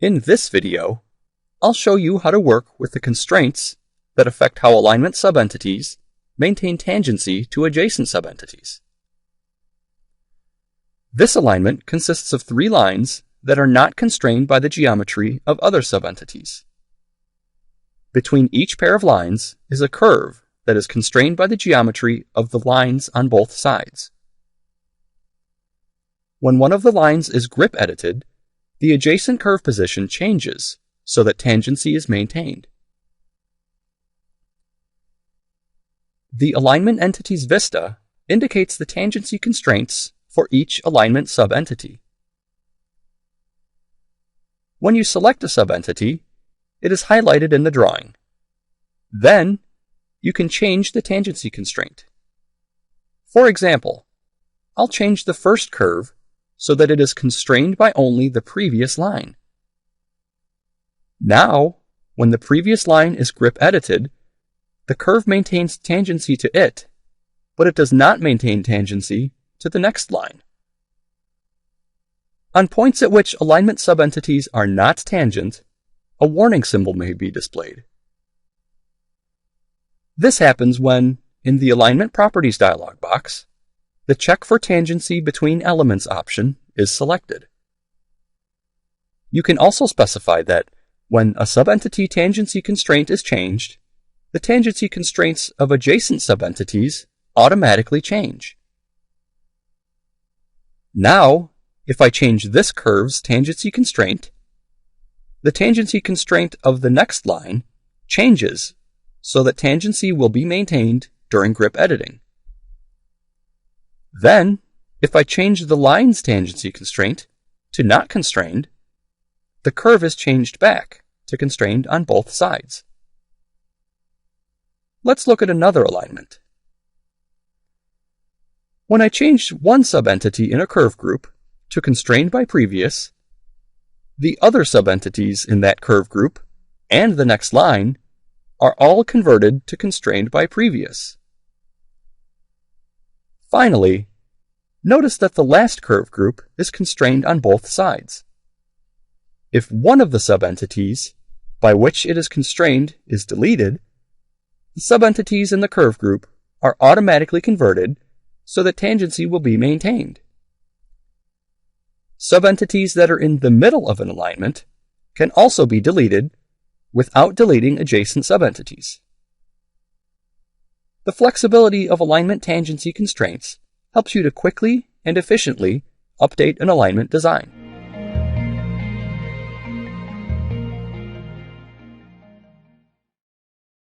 In this video, I'll show you how to work with the constraints that affect how alignment subentities maintain tangency to adjacent subentities. This alignment consists of three lines that are not constrained by the geometry of other subentities. Between each pair of lines is a curve that is constrained by the geometry of the lines on both sides. When one of the lines is grip edited, the adjacent curve position changes so that tangency is maintained. The alignment entity's vista indicates the tangency constraints for each alignment subentity. When you select a subentity, it is highlighted in the drawing. Then, you can change the tangency constraint. For example, I'll change the first curve so that it is constrained by only the previous line. Now, when the previous line is grip edited, the curve maintains tangency to it, but it does not maintain tangency to the next line. On points at which alignment subentities are not tangent, a warning symbol may be displayed. This happens when, in the Alignment Properties dialog box, the Check for Tangency Between Elements option is selected. You can also specify that when a subentity tangency constraint is changed, the tangency constraints of adjacent subentities automatically change. Now, if I change this curve's tangency constraint, the tangency constraint of the next line changes so that tangency will be maintained during grip editing. Then, if I change the line's tangency constraint to not constrained, the curve is changed back to constrained on both sides. Let's look at another alignment. When I change one subentity in a curve group to constrained by previous, the other subentities in that curve group and the next line are all converted to constrained by previous. Finally, notice that the last curve group is constrained on both sides. If one of the subentities by which it is constrained is deleted, the subentities in the curve group are automatically converted so that tangency will be maintained. Subentities that are in the middle of an alignment can also be deleted without deleting adjacent subentities. The flexibility of alignment tangency constraints helps you to quickly and efficiently update an alignment design.